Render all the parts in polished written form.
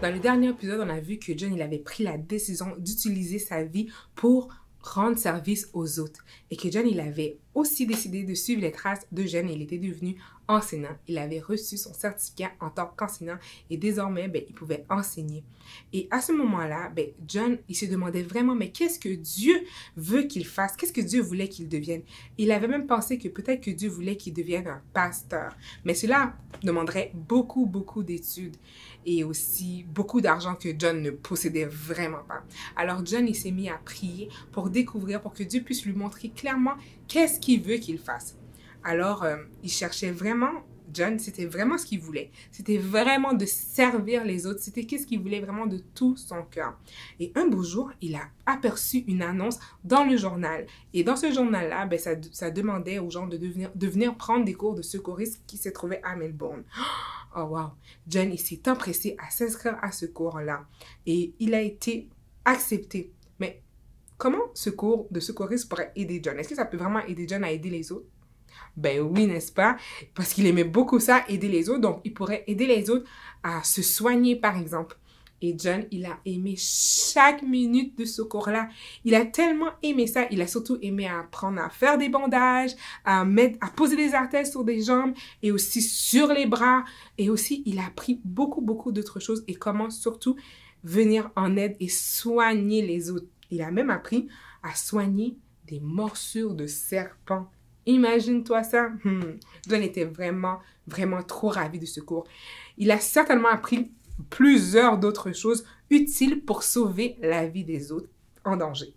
Dans le dernier épisode, on a vu que John, il avait pris la décision d'utiliser sa vie pour rendre service aux autres. Et que John, il avait aussi décidé de suivre les traces de Jen. Il était devenu enseignant. Il avait reçu son certificat en tant qu'enseignant et désormais, il pouvait enseigner. Et à ce moment-là, John, il se demandait vraiment, mais qu'est-ce que Dieu veut qu'il fasse? Qu'est-ce que Dieu voulait qu'il devienne? Il avait même pensé que peut-être que Dieu voulait qu'il devienne un pasteur. Mais cela demanderait beaucoup, beaucoup d'études et aussi beaucoup d'argent que John ne possédait vraiment pas. Alors John, il s'est mis à prier pour découvrir, pour que Dieu puisse lui montrer clairement qu'est-ce qu'il veut qu'il fasse. Alors, il cherchait vraiment, John, c'était vraiment ce qu'il voulait. C'était vraiment de servir les autres. C'était qu'est-ce qu'il voulait vraiment de tout son cœur. Et un beau jour, il a aperçu une annonce dans le journal. Et dans ce journal-là, ça demandait aux gens de venir prendre des cours de secourisme qui se trouvaient à Melbourne. Oh wow! John, il s'est empressé à s'inscrire à ce cours-là. Et il a été accepté. Mais comment ce cours de secourisme pourrait aider John? Est-ce que ça peut vraiment aider John à aider les autres? Ben oui, n'est-ce pas? Parce qu'il aimait beaucoup ça, aider les autres. Donc, il pourrait aider les autres à se soigner, par exemple. Et John, il a aimé chaque minute de ce cours-là. Il a tellement aimé ça. Il a surtout aimé apprendre à faire des bandages, à poser des artères sur des jambes et aussi sur les bras. Et aussi, il a appris beaucoup, beaucoup d'autres choses et comment surtout venir en aide et soigner les autres. Il a même appris à soigner des morsures de serpents. Imagine-toi ça. John était vraiment, vraiment trop ravi de ce cours. Il a certainement appris plusieurs d'autres choses utiles pour sauver la vie des autres en danger.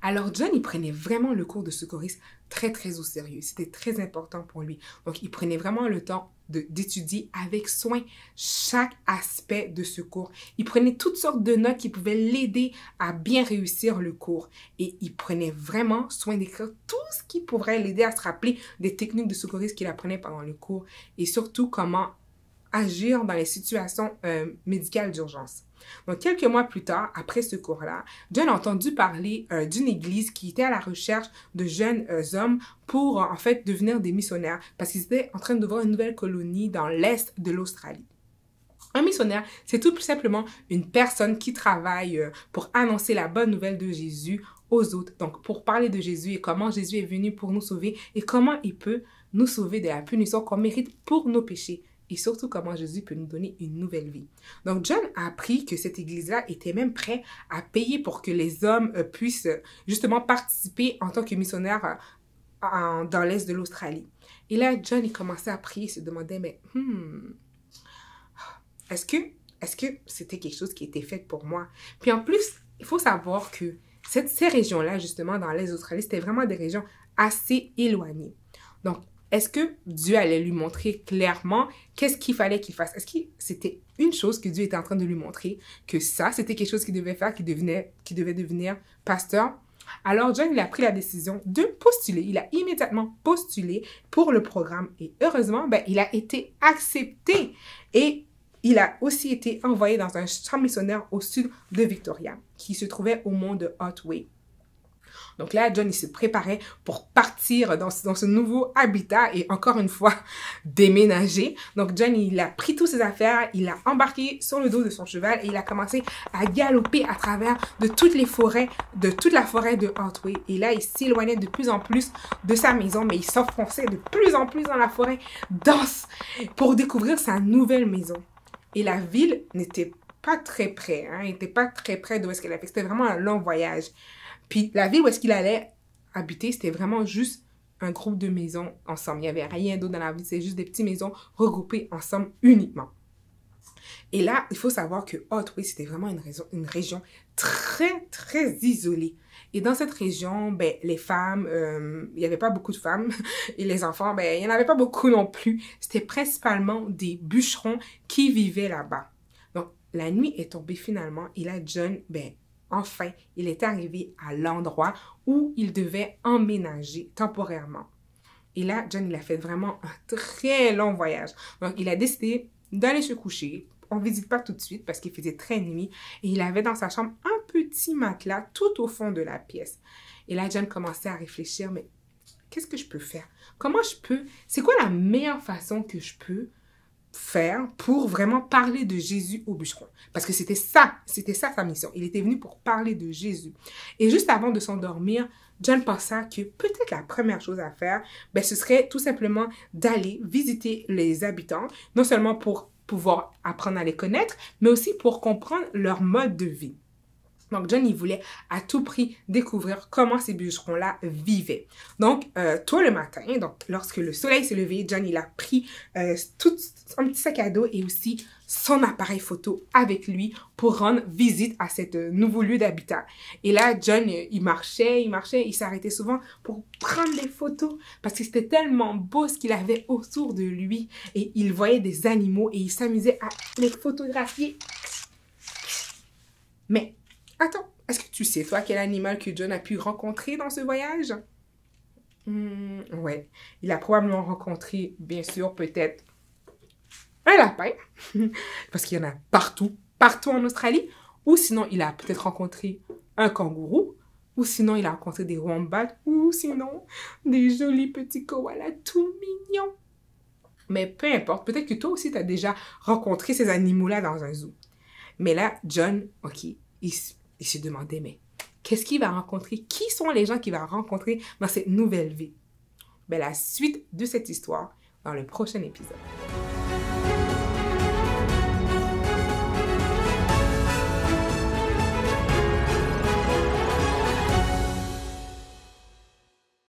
Alors, John, il prenait vraiment le cours de secourisme très, très au sérieux. C'était très important pour lui. Donc, il prenait vraiment le temps d'étudier avec soin chaque aspect de ce cours. Il prenait toutes sortes de notes qui pouvaient l'aider à bien réussir le cours. Et il prenait vraiment soin d'écrire tout ce qui pourrait l'aider à se rappeler des techniques de secourisme qu'il apprenait pendant le cours et surtout comment agir dans les situations médicales d'urgence. Donc, quelques mois plus tard, après ce cours-là, John a entendu parler d'une église qui était à la recherche de jeunes hommes pour, en fait, devenir des missionnaires parce qu'ils étaient en train d'ouvrir une nouvelle colonie dans l'est de l'Australie. Un missionnaire, c'est tout simplement une personne qui travaille pour annoncer la bonne nouvelle de Jésus aux autres. Donc, pour parler de Jésus et comment Jésus est venu pour nous sauver et comment il peut nous sauver de la punition qu'on mérite pour nos péchés. Et surtout, comment Jésus peut nous donner une nouvelle vie. Donc, John a appris que cette église-là était même prête à payer pour que les hommes puissent justement participer en tant que missionnaires dans l'est de l'Australie. Et là, John, il commençait à prier, il se demandait, mais est-ce que c'était quelque chose qui était fait pour moi? Puis en plus, il faut savoir que ces régions-là, justement, dans l'est de l'Australie, c'était vraiment des régions assez éloignées. Donc, est-ce que Dieu allait lui montrer clairement qu'est-ce qu'il fallait qu'il fasse? Est-ce que c'était une chose que Dieu était en train de lui montrer, que ça, c'était quelque chose qu'il devait faire, qu'il devait devenir pasteur? Alors, John, il a pris la décision de postuler. Il a immédiatement postulé pour le programme et heureusement, il a été accepté et il a aussi été envoyé dans un champ missionnaire au sud de Victoria, qui se trouvait au mont de Otway. Donc là, John, il se préparait pour partir dans ce nouveau habitat et encore une fois, déménager. Donc John, il a pris toutes ses affaires, il a embarqué sur le dos de son cheval et il a commencé à galoper à travers de toute la forêt de Otway. Et là, il s'éloignait de plus en plus de sa maison, mais il s'enfonçait de plus en plus dans la forêt dense pour découvrir sa nouvelle maison. Et la ville n'était pas très près, n'était pas très près d'où est-ce qu'elle avait. C'était vraiment un long voyage. Puis la ville où est-ce qu'il allait habiter, c'était vraiment juste un groupe de maisons ensemble. Il n'y avait rien d'autre dans la ville, c'est juste des petites maisons regroupées ensemble uniquement. Et là, il faut savoir que Otway, c'était vraiment une région très, très isolée. Et dans cette région, les femmes, il n'y avait pas beaucoup de femmes. Et les enfants, il n'y en avait pas beaucoup non plus. C'était principalement des bûcherons qui vivaient là-bas. Donc, la nuit est tombée finalement. Et là, John, enfin, il est arrivé à l'endroit où il devait emménager temporairement. Et là, John, il a fait vraiment un très long voyage. Donc, il a décidé d'aller se coucher. On ne visite pas tout de suite parce qu'il faisait très nuit. Et il avait dans sa chambre un petit matelas tout au fond de la pièce. Et là, John commençait à réfléchir, mais qu'est-ce que je peux faire? C'est quoi la meilleure façon que je peux faire pour vraiment parler de Jésus au bûcheron. Parce que c'était ça sa mission. Il était venu pour parler de Jésus. Et juste avant de s'endormir, John pensa que peut-être la première chose à faire, ben, ce serait tout simplement d'aller visiter les habitants, non seulement pour pouvoir apprendre à les connaître, mais aussi pour comprendre leur mode de vie. Donc, John, il voulait à tout prix découvrir comment ces bûcherons-là vivaient. Donc, tôt le matin, donc lorsque le soleil s'est levé, John, il a pris tout son petit sac à dos et aussi son appareil photo avec lui pour rendre visite à cet nouveau lieu d'habitat. Et là, John, il marchait, il s'arrêtait souvent pour prendre des photos parce que c'était tellement beau ce qu'il avait autour de lui. Et il voyait des animaux et il s'amusait à les photographier. Mais attends, est-ce que tu sais, toi, quel animal que John a pu rencontrer dans ce voyage? Ouais, il a probablement rencontré, bien sûr, peut-être un lapin, parce qu'il y en a partout en Australie, ou sinon, il a peut-être rencontré un kangourou, ou sinon, il a rencontré des wombats, ou sinon, des jolis petits koalas tout mignons. Mais peu importe, peut-être que toi aussi, tu as déjà rencontré ces animaux-là dans un zoo. Mais là, John, OK, il se demandait, mais qu'est-ce qu'il va rencontrer? Qui sont les gens qu'il va rencontrer dans cette nouvelle vie? Ben, la suite de cette histoire dans le prochain épisode.